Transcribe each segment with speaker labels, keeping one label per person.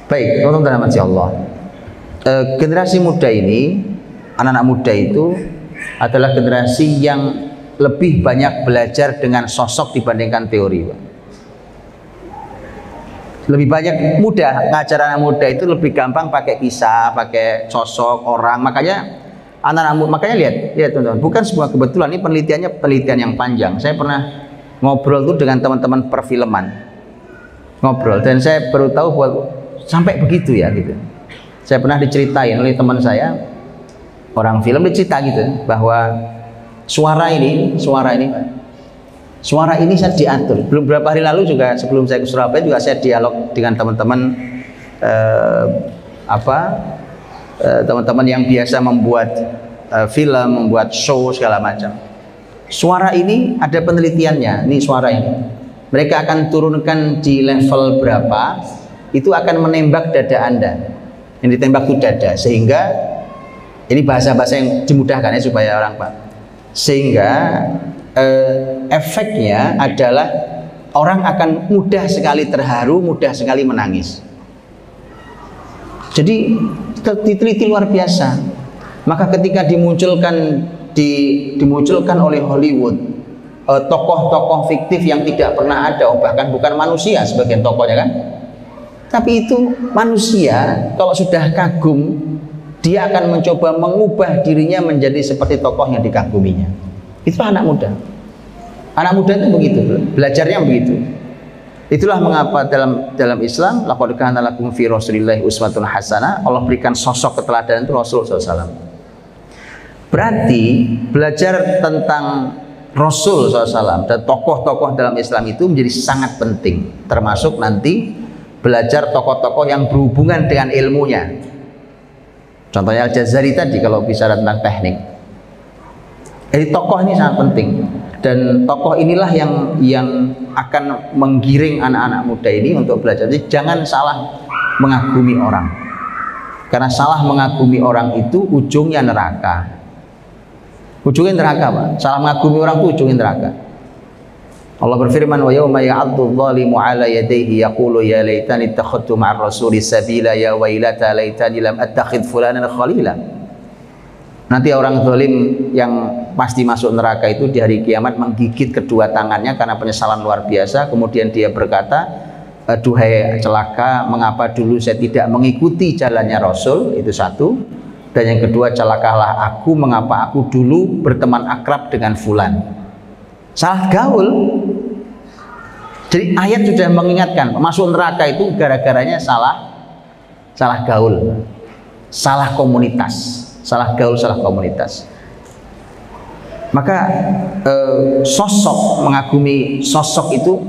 Speaker 1: Baik, teman-teman rahmati Allah. Generasi muda ini, anak-anak muda itu adalah generasi yang lebih banyak belajar dengan sosok dibandingkan teori, Pak. Lebih banyak mudah ngajar anak muda itu lebih gampang pakai kisah, pakai sosok orang. Makanya anak-anak muda, makanya lihat teman-teman, bukan sebuah kebetulan, ini penelitian yang panjang. Saya pernah ngobrol tuh dengan teman-teman perfilman, ngobrol, dan saya baru tahu bahwa sampai begitu ya gitu. Saya pernah diceritain oleh teman saya, orang film, dicerita gitu bahwa suara ini saya diatur. Belum beberapa hari lalu juga, sebelum saya ke Surabaya juga saya dialog dengan teman-teman teman-teman yang biasa membuat film, membuat show segala macam. Suara ini ada penelitiannya. Ini suara ini, mereka akan turunkan di level berapa, itu akan menembak dada Anda. Yang ditembak itu dada, sehingga ini bahasa-bahasa yang dimudahkan ya supaya orang Pak. Sehingga efeknya adalah orang akan mudah sekali terharu, mudah sekali menangis. Jadi diteliti luar biasa. Maka ketika dimunculkan oleh Hollywood tokoh-tokoh fiktif yang tidak pernah ada, bahkan bukan manusia sebagian tokohnya kan, tapi itu manusia, kalau sudah kagum dia akan mencoba mengubah dirinya menjadi seperti tokoh yang dikaguminya. Itu anak muda. Anak muda itu begitu, belajarnya begitu. Itulah mengapa dalam Islam, laqad kana lakum fi rasulillahi uswatun hasanah, Allah berikan sosok keteladanan itu Rasul SAW. Berarti belajar tentang Rasul SAW dan tokoh-tokoh dalam Islam itu menjadi sangat penting, termasuk nanti belajar tokoh-tokoh yang berhubungan dengan ilmunya. Contohnya Al-Jazari tadi kalau bicara tentang teknik. Jadi tokoh ini sangat penting, dan tokoh inilah yang akan menggiring anak-anak muda ini untuk belajar. Jadi jangan salah mengagumi orang, karena salah mengagumi orang itu ujungnya neraka. Ujungnya neraka, Pak. Salah mengagumi orang itu ujungnya neraka. Allah berfirman, wa yauma ya'addu adh-dhalimu 'ala yadayhi yaqulu ya laitani ittakhadtu ma'ar rasuli sabila ya wailata laitani lam attakhidh fulanan khalila. Nanti orang zalim yang pasti masuk neraka itu di hari kiamat menggigit kedua tangannya karena penyesalan luar biasa. Kemudian dia berkata, duhai celaka, mengapa dulu saya tidak mengikuti jalannya Rasul. Itu satu. Dan yang kedua, celakalah aku, mengapa aku dulu berteman akrab dengan fulan. Salah gaul. Jadi ayat sudah mengingatkan, masuk neraka itu gara-garanya salah gaul, salah komunitas, salah gaul, salah komunitas. Maka sosok, mengagumi sosok itu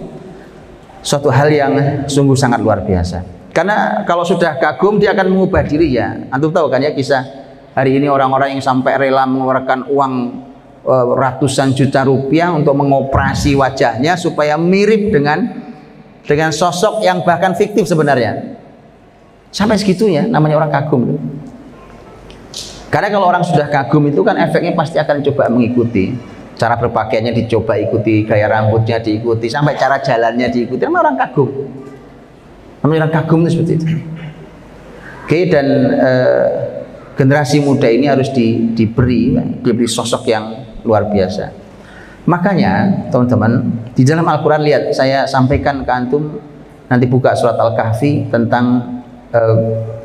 Speaker 1: suatu hal yang sungguh sangat luar biasa. Karena kalau sudah kagum dia akan mengubah diri ya. Antum tahu kan ya kisah hari ini orang-orang yang sampai rela mengeluarkan uang ratusan juta rupiah untuk mengoperasi wajahnya supaya mirip dengan sosok yang bahkan fiktif sebenarnya. Sampai segitunya namanya orang kagum. Karena kalau orang sudah kagum itu kan efeknya pasti akan coba mengikuti. Cara berpakaiannya dicoba ikuti, gaya rambutnya diikuti, sampai cara jalannya diikuti. Namanya orang kagum. Namanya orang kagum itu seperti itu. Oke, dan generasi muda ini harus diberi sosok yang luar biasa. Makanya teman-teman, di dalam Al-Quran, lihat, saya sampaikan ke antum, nanti buka surat Al-Kahfi tentang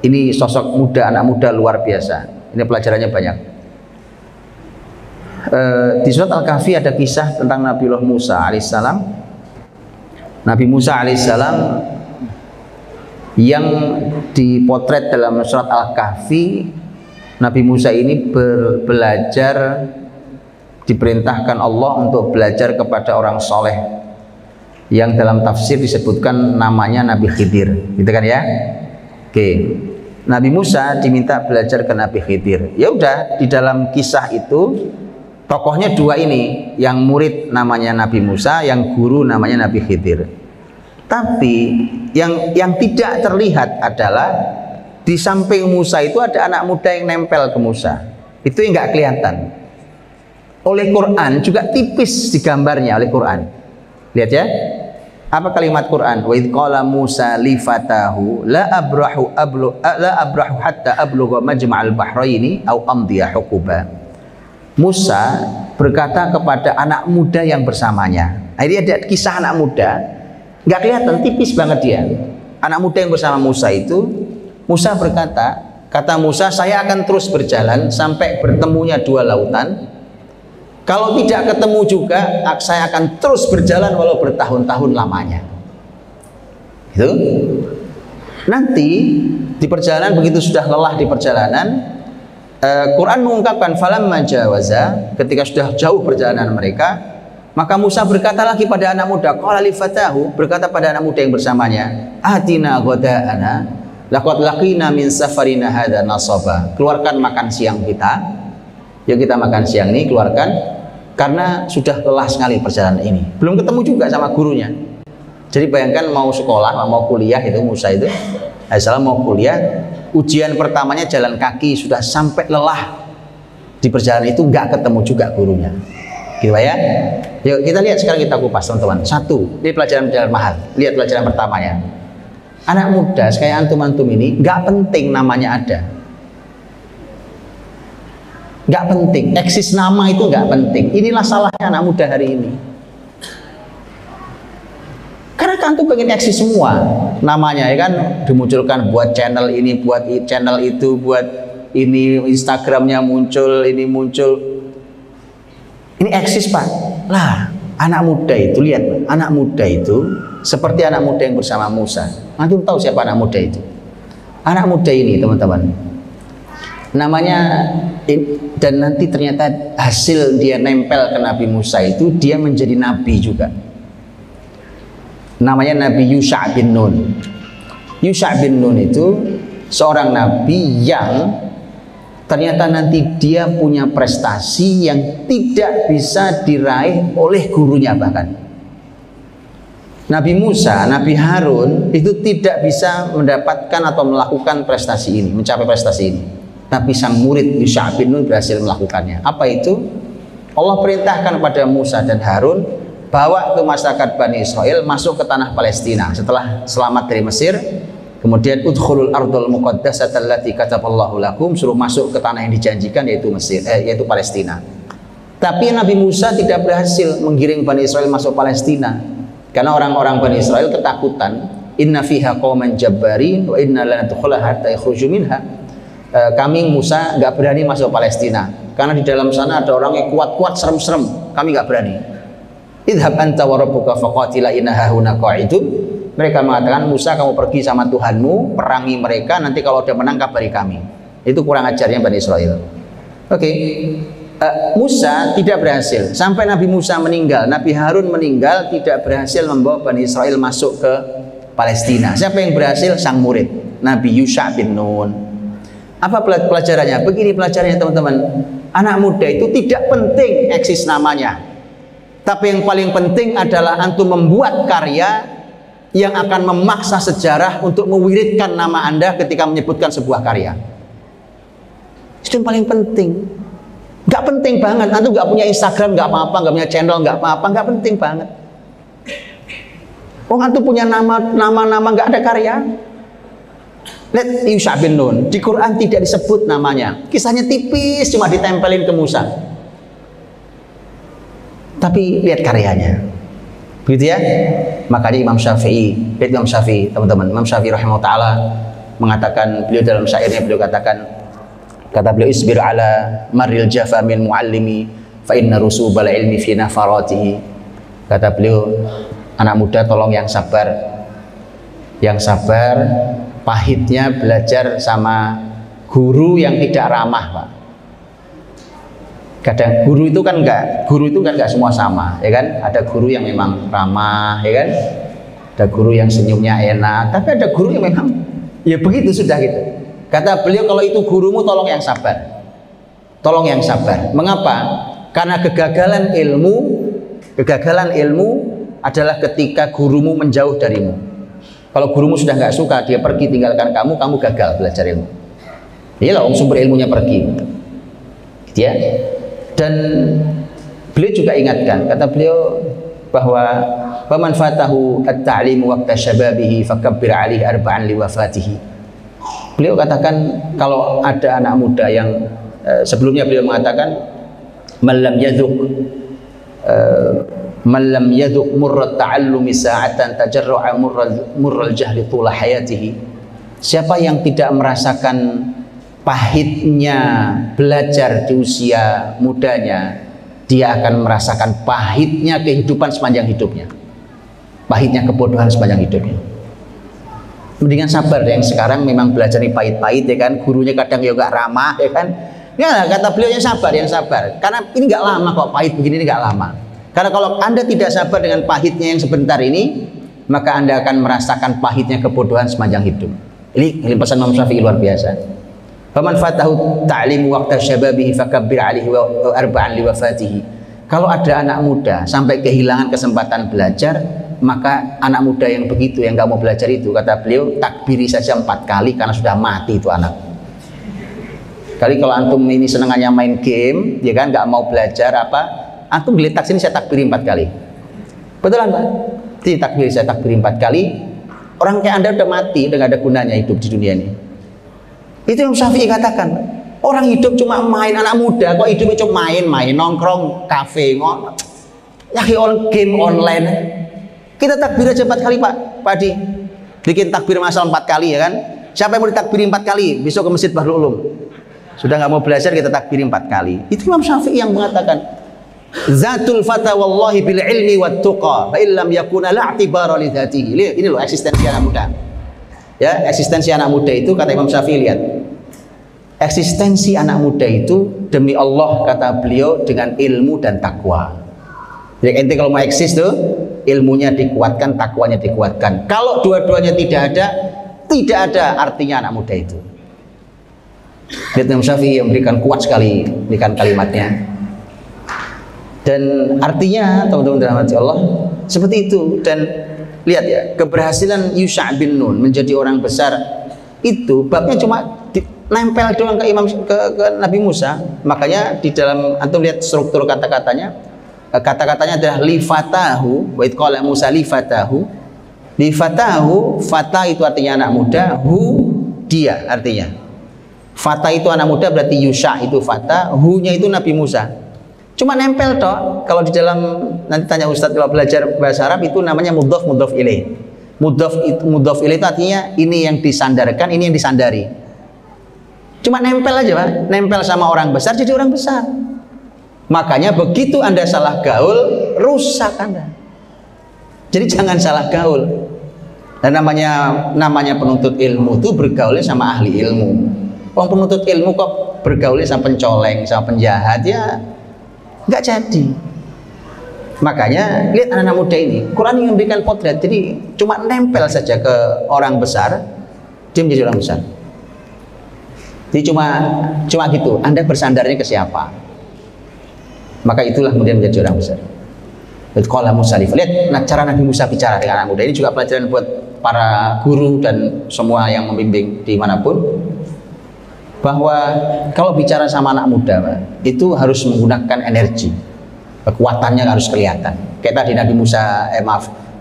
Speaker 1: ini sosok muda, anak muda luar biasa. Ini pelajarannya banyak. Di surat Al-Kahfi ada kisah tentang Nabiullah Musa alaihissalam. Nabi Musa alaihissalam yang dipotret dalam surat Al-Kahfi. Nabi Musa ini belajar, diperintahkan Allah untuk belajar kepada orang soleh yang dalam tafsir disebutkan namanya Nabi Khidir, gitu kan ya. Oke, Nabi Musa diminta belajar ke Nabi Khidir. Ya udah, di dalam kisah itu tokohnya dua ini, yang murid namanya Nabi Musa, yang guru namanya Nabi Khidir. Tapi yang tidak terlihat adalah di samping Musa itu ada anak muda yang nempel ke Musa. Itu yang nggak kelihatan. Oleh Quran juga tipis digambarnya oleh Quran. Lihat ya, Apa kalimat Quran? Wa idh qala Musa li fatahu la abrahu hatta ablugha majma'al bahraini au amdiya huquba. Musa berkata kepada anak muda yang bersamanya. Nah, ini ada kisah anak muda, nggak kelihatan, tipis banget dia. Anak muda yang bersama Musa itu, Musa berkata, kata Musa, saya akan terus berjalan sampai bertemunya dua lautan. Kalau tidak ketemu juga, saya akan terus berjalan walau bertahun-tahun lamanya. Gitu. Nanti di perjalanan, begitu sudah lelah di perjalanan, Quran mengungkapkan falamma jawaza, ketika sudah jauh perjalanan mereka, maka Musa berkata lagi pada anak muda, qala li fatahu, berkata pada anak muda yang bersamanya, atina ghada'ana laqad laqina min safarina hadza nasaba. Keluarkan makan siang kita. Yuk kita makan siang ini, keluarkan, karena sudah lelah sekali perjalanan ini. Belum ketemu juga sama gurunya. Jadi bayangkan mau sekolah, mau kuliah itu Musa itu, salam mau kuliah, ujian pertamanya jalan kaki, sudah sampai lelah di perjalanan itu, nggak ketemu juga gurunya. Gitu ya. Yuk kita lihat sekarang, kita kupas teman-teman. Satu, ini pelajaran mahal. Lihat pelajaran pertamanya. Anak muda kayak antum-antum ini, nggak penting namanya ada. Nggak penting, eksis nama itu nggak penting. Inilah salahnya anak muda hari ini. Karena kan tuh pengen eksis semua namanya, ya kan, dimunculkan buat channel ini, buat channel itu, buat ini Instagramnya muncul, ini muncul. Ini eksis Pak. Lah, anak muda itu, lihat, anak muda itu seperti anak muda yang bersama Musa. Nanti tahu siapa anak muda itu? Anak muda ini teman-teman, namanya, dan nanti ternyata hasil dia nempel ke Nabi Musa itu, dia menjadi nabi juga. Namanya Nabi Yusha bin Nun. Yusha bin Nun itu seorang nabi yang ternyata nanti dia punya prestasi yang tidak bisa diraih oleh gurunya. Bahkan Nabi Musa, Nabi Harun itu tidak bisa mendapatkan atau melakukan prestasi ini, mencapai prestasi ini. Tapi sang murid Yusha bin Nun berhasil melakukannya. Apa itu? Allah perintahkan pada Musa dan Harun, bawa ke masyarakat Bani Israel masuk ke tanah Palestina setelah selamat dari Mesir. Kemudian udkhulul ardul muqaddasata allati kataballahu lakum, suruh masuk ke tanah yang dijanjikan, yaitu Mesir, yaitu Palestina. Tapi Nabi Musa tidak berhasil menggiring Bani Israel masuk Palestina karena orang-orang Bani Israel ketakutan. Inna fiha qauman jabbarin wa inna lan nadkhulaha hatta yakhruju minha. Kami Musa nggak berani masuk Palestina karena di dalam sana ada orang yang kuat-kuat, serem-serem, kami nggak berani. Idhab anta wa rabbuka faqatila inna hahuna qa'idun. Mereka mengatakan, Musa kamu pergi sama Tuhanmu, perangi mereka, nanti kalau udah menang kabari kami. Itu kurang ajarnya Bani Israel. Oke. Musa tidak berhasil sampai Nabi Musa meninggal, Nabi Harun meninggal, tidak berhasil membawa Bani Israel masuk ke Palestina. Siapa yang berhasil? Sang murid Nabi Yusha bin Nun. Apa pelajarannya? Begini pelajarannya teman-teman. Anak muda itu tidak penting eksis namanya, tapi yang paling penting adalah antum membuat karya yang akan memaksa sejarah untuk mewiridkan nama Anda ketika menyebutkan sebuah karya. Itu yang paling penting. Gak penting banget, antum gak punya Instagram gak apa-apa, gak punya channel gak apa-apa, gak penting banget. Oh, antum punya nama-nama gak ada karya. Lihat Yusha bin Nun, di Quran tidak disebut namanya. Kisahnya tipis, cuma ditempelin ke Musa. Tapi lihat karyanya. Begitu ya. Makanya Imam Syafi'i, teman-teman, Imam Syafi'i rahimahullah ta'ala mengatakan, beliau dalam syairnya beliau katakan, kata beliau, isbir ala maril jafa min muallimi fa inna rusubal ilmi fi nafaratihi. Kata beliau, anak muda tolong yang sabar. Yang sabar, pahitnya belajar sama guru yang tidak ramah, Pak. Kadang guru itu kan enggak semua sama, ya kan? Ada guru yang memang ramah, ya kan? Ada guru yang senyumnya enak, tapi ada guru yang memang ya begitu sudah gitu. Kata beliau, kalau itu gurumu tolong yang sabar. Tolong yang sabar. Mengapa? Karena kegagalan ilmu adalah ketika gurumu menjauh darimu. Kalau gurumu sudah nggak suka, dia pergi tinggalkan kamu, kamu gagal belajar ilmu. Iyalah, sumber ilmunya pergi. Gitu ya. Dan beliau juga ingatkan, kata beliau bahwa faman fatahu at-ta'lim waqta syababihi fakabbir alaihi arba'an liwafatihi. Beliau katakan kalau ada anak muda yang sebelumnya beliau mengatakan man lam yadhuq murrat ta'allumi sa'atan tajarra'a murral jahli tula hayatihi. Siapa yang tidak merasakan pahitnya belajar di usia mudanya, dia akan merasakan pahitnya kehidupan sepanjang hidupnya, pahitnya kebodohan sepanjang hidupnya. Mendingan sabar deh, yang sekarang memang belajar ini pahit-pahit ya kan, gurunya kadang ya gak ramah ya kan. Ya kata beliau yang sabar, karena ini gak lama kok, pahit begini ini gak lama. Karena kalau Anda tidak sabar dengan pahitnya yang sebentar ini, maka Anda akan merasakan pahitnya kebodohan sepanjang hidup. Ini pesan Imam Syafi'i luar biasa. Faman fatahu ta'limu waqta syababihi fakabbir alaihi arba'an liwafatihi. Kalau ada anak muda sampai kehilangan kesempatan belajar, maka anak muda yang begitu yang nggak mau belajar itu, kata beliau, takbiri saja 4 kali karena sudah mati itu anak. Kali kalau antum ini senengannya main game, ya kan, nggak mau belajar apa, antum geletak sini saya takbiri 4 kali. Betulan Pak? Jadi takbiri saya takbiri 4 kali. Orang kayak Anda udah mati, udah nggak ada gunanya hidup di dunia ini. Itu yang Syafi'i katakan, orang hidup cuma main, anak muda kok hidupnya cuma main nongkrong, kafe, ya orang game online. Kita takbir aja 4 kali Pak Adi, bikin takbir masal 4 kali ya kan. Siapa yang mau ditakbiri 4 kali besok ke Masjid Bahrul Ulum? Sudah nggak mau belajar, kita takbiri 4 kali. Itu Imam Syafi'i yang mengatakan, zatul fata wallahi bil ilmi wat tuqa fa illam yakuna la'tibara li dzatihi. Ini loh eksistensi anak muda. Ya, eksistensi anak muda itu kata Imam Syafi'i, lihat. Eksistensi anak muda itu demi Allah kata beliau dengan ilmu dan takwa. Jadi ente kalau mau eksis tuh ilmunya dikuatkan, takwanya dikuatkan. Kalau dua-duanya tidak ada artinya anak muda itu. Lihat Imam Syafi'i yang memberikan kuat sekali berikan kalimatnya. Dan artinya teman-teman dirahmati Allah seperti itu. Dan lihat ya, keberhasilan Yusha' bin Nun menjadi orang besar itu babnya cuma nempel doang ke Nabi Musa. Makanya di dalam antum lihat struktur kata-katanya, kata-katanya adalah lifatahu, wa id qala Musa lifatahu. Lifatahu, fata itu artinya anak muda, hu dia artinya. Fata itu anak muda berarti Yusha' itu fata, hu-nya itu Nabi Musa. Cuma nempel toh. Kalau di dalam, nanti tanya Ustadz kalau belajar bahasa Arab itu namanya mudhof ilaih. Mudhof ilaih itu artinya ini yang disandarkan, ini yang disandari. Cuma nempel aja Pak, nempel sama orang besar jadi orang besar. Makanya begitu Anda salah gaul, rusak Anda. Jadi jangan salah gaul. Dan namanya penuntut ilmu itu bergaulnya sama ahli ilmu. Orang penuntut ilmu kok bergaulnya sama pencoleng, sama penjahat, ya nggak jadi. Makanya lihat anak-anak muda ini, Quran yang memberikan potret, jadi cuma nempel saja ke orang besar, dia menjadi orang besar. Jadi cuma gitu, Anda bersandarnya ke siapa, maka itulah kemudian menjadi orang besar. Qala Musa, lihat cara Nabi Musa bicara dengan anak muda. Ini juga pelajaran buat para guru dan semua yang membimbing dimanapun, bahwa kalau bicara sama anak muda itu harus menggunakan energi, kekuatannya harus kelihatan. Kayak tadi Nabi Musa,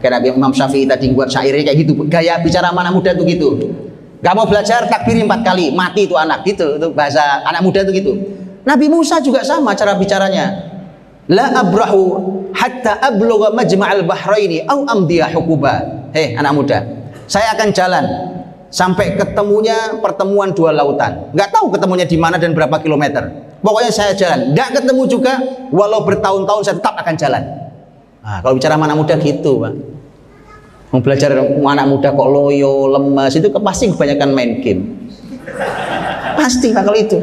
Speaker 1: kayak Nabi Imam Syafi'i tadi buat syairnya kayak gitu. Gaya bicara sama anak muda itu gitu. Gak mau belajar takbiri 4 kali, mati itu anak gitu. Itu bahasa anak muda itu gitu. Nabi Musa juga sama cara bicaranya. La abrahu hatta ablugha majma'al bahraini au amdiya hukuba. Hei anak muda, saya akan jalan sampai ketemunya pertemuan 2 lautan. Nggak tahu ketemunya di mana dan berapa kilometer. Pokoknya saya jalan. Nggak ketemu juga, walau bertahun-tahun saya tetap akan jalan. Nah, kalau bicara anak muda gitu, Pak. Mau belajar anak muda kok loyo, lemas, itu pasti kebanyakan main game. Pasti Pak kalau itu.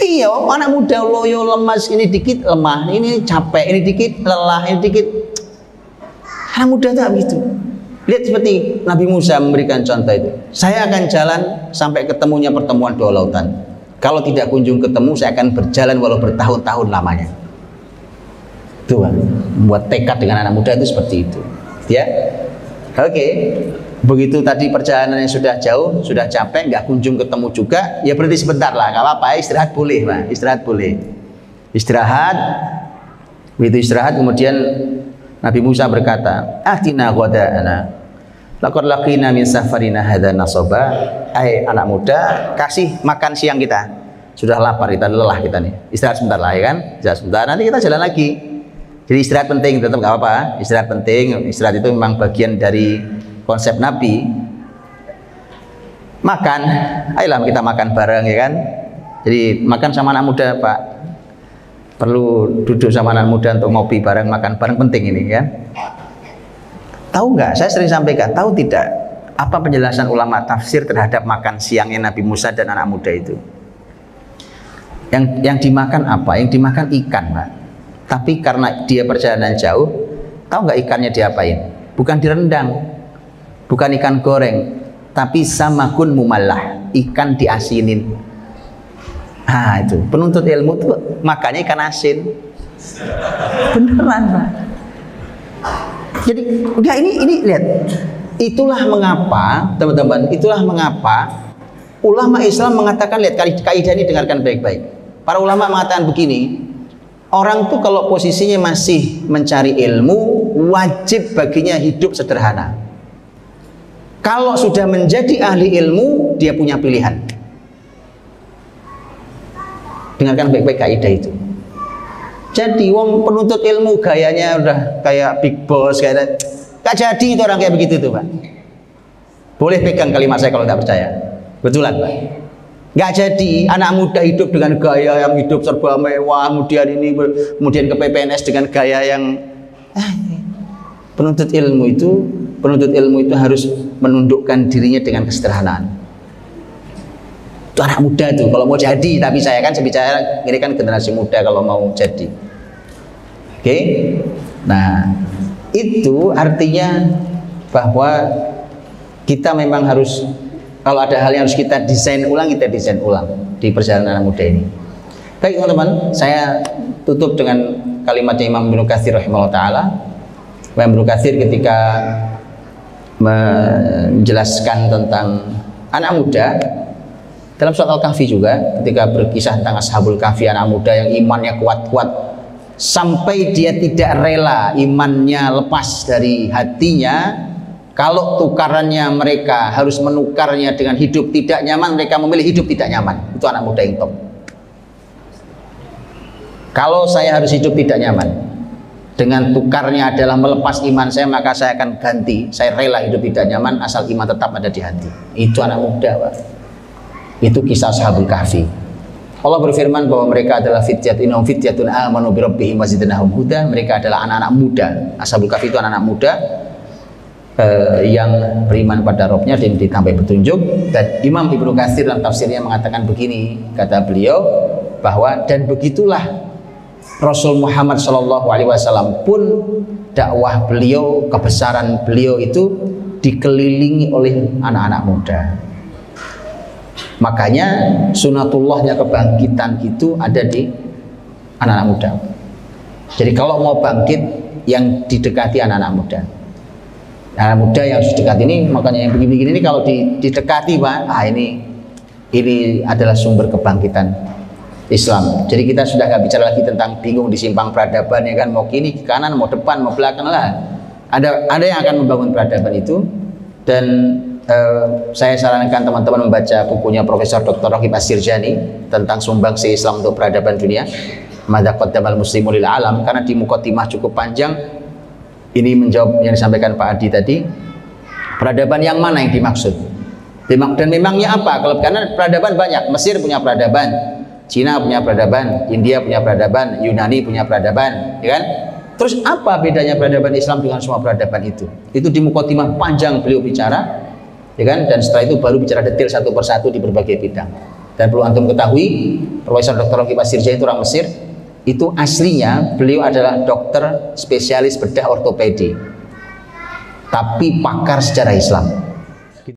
Speaker 1: Iya, anak muda loyo, lemas, ini dikit lemah, ini capek, ini dikit lelah, ini dikit. Anak muda tak begitu. Lihat seperti Nabi Musa memberikan contoh itu. Saya akan jalan sampai ketemunya pertemuan 2 lautan. Kalau tidak kunjung ketemu, saya akan berjalan walau bertahun-tahun lamanya. Itu Pak. Membuat tekad dengan anak muda itu seperti itu. Ya, oke. Begitu tadi perjalanannya sudah jauh, sudah capek, nggak kunjung ketemu juga, ya berhenti sebentar lah, nggak apa-apa. Istirahat boleh, Pak. Istirahat boleh. Istirahat. Begitu istirahat, kemudian Nabi Musa berkata, "Atina ghada'ana. Laqad laqina min safarina hadza nasaba." Hai anak muda, kasih makan siang kita. Sudah lapar kita, lelah kita nih. Istirahat sebentar lah ya kan? Istirahat sebentar, nanti kita jalan lagi. Jadi istirahat penting, tetap enggak apa-apa. Istirahat penting, istirahat itu memang bagian dari konsep Nabi. Makan, ayolah kita makan bareng ya kan? Jadi makan sama anak muda, Pak. Perlu duduk sama anak muda untuk ngopi bareng, makan bareng, penting ini kan. Tahu nggak? Saya sering sampaikan, tahu tidak apa penjelasan ulama tafsir terhadap makan siangnya Nabi Musa dan anak muda itu? Yang dimakan apa? Yang dimakan ikan, Pak. Tapi karena dia perjalanan jauh, tahu nggak ikannya diapain? Bukan direndang, bukan ikan goreng, tapi samakun mumallah, ikan diasinin. Nah itu penuntut ilmu tuh makanya ikan asin, beneran Pak. Jadi enggak, ini lihat, itulah mengapa teman-teman, itulah mengapa ulama Islam mengatakan, lihat kaidah ini dengarkan baik-baik. Para ulama mengatakan begini, orang tuh kalau posisinya masih mencari ilmu, wajib baginya hidup sederhana. Kalau sudah menjadi ahli ilmu, dia punya pilihan. Dengarkan baik-baik kaidah itu. Jadi wong penuntut ilmu gayanya udah kayak big boss, kayak gak jadi itu orang kayak begitu tuh Pak. Boleh pegang kalimat saya kalau tidak percaya. Betulan Pak. Gak jadi anak muda hidup dengan gaya yang hidup serba mewah, kemudian ini, kemudian ke PPNS dengan gaya yang penuntut ilmu itu harus menundukkan dirinya dengan kesederhanaan. Itu anak muda tuh kalau mau jadi, tapi saya kan bicara ini kan generasi muda kalau mau jadi. Oke? Nah, itu artinya bahwa kita memang harus, kalau ada hal yang harus kita desain ulang, kita desain ulang di perjalanan anak muda ini. Baik teman-teman, saya tutup dengan kalimatnya Imam Ibnu Katsir rahimahullah taala. Imam Ibnu Katsir ketika menjelaskan tentang anak muda dalam surat Al-Kahfi juga, ketika berkisah tentang Ashabul Kahfi, anak muda yang imannya kuat-kuat sampai dia tidak rela imannya lepas dari hatinya. Kalau tukarannya mereka harus menukarnya dengan hidup tidak nyaman, mereka memilih hidup tidak nyaman. Itu anak muda yang top. Kalau saya harus hidup tidak nyaman, dengan tukarnya adalah melepas iman saya, maka saya akan ganti. Saya rela hidup tidak nyaman asal iman tetap ada di hati. Itu anak muda Pak. Itu kisah Ashabul Kahfi. Allah berfirman bahwa mereka adalah fityatun amanu bi rabbihim wa zidnahum huda. Mereka adalah anak-anak muda. Ashabul Kahfi itu anak-anak muda yang beriman pada Rabbnya dan ditambah petunjuk. Dan Imam Ibnu Katsir dalam tafsirnya mengatakan begini, kata beliau, bahwa dan begitulah Rasul Muhammad SAW pun dakwah beliau, kebesaran beliau itu dikelilingi oleh anak-anak muda. Makanya sunatullahnya kebangkitan itu ada di anak-anak muda. Jadi kalau mau bangkit, yang didekati anak-anak muda. Anak muda yang harus dekat ini, makanya yang begini-begini ini kalau didekati Pak, ini adalah sumber kebangkitan Islam. Jadi kita sudah nggak bicara lagi tentang bingung di simpang peradaban ya kan, mau kiri, ke kanan, mau depan, mau belakang lah. Ada yang akan membangun peradaban itu. Dan saya sarankan teman-teman membaca bukunya Profesor Dr. Raghib As-Sirjani tentang sumbangsi Islam untuk peradaban dunia, Madza qaddamal muslimu lil alam, karena di muqaddimah cukup panjang ini menjawab yang disampaikan Pak Adi tadi. Peradaban yang mana yang dimaksud? Dan memangnya apa? Karena peradaban banyak. Mesir punya peradaban, Cina punya peradaban, India punya peradaban, Yunani punya peradaban, ya kan? Terus apa bedanya peradaban Islam dengan semua peradaban itu? Itu di muqaddimah panjang beliau bicara, ya kan? Dan setelah itu baru bicara detail satu persatu di berbagai bidang. Dan perlu antum ketahui, Profesor Dr. Raghib As-Sirjani itu orang Mesir. Itu aslinya beliau adalah dokter spesialis bedah ortopedi, tapi pakar sejarah Islam.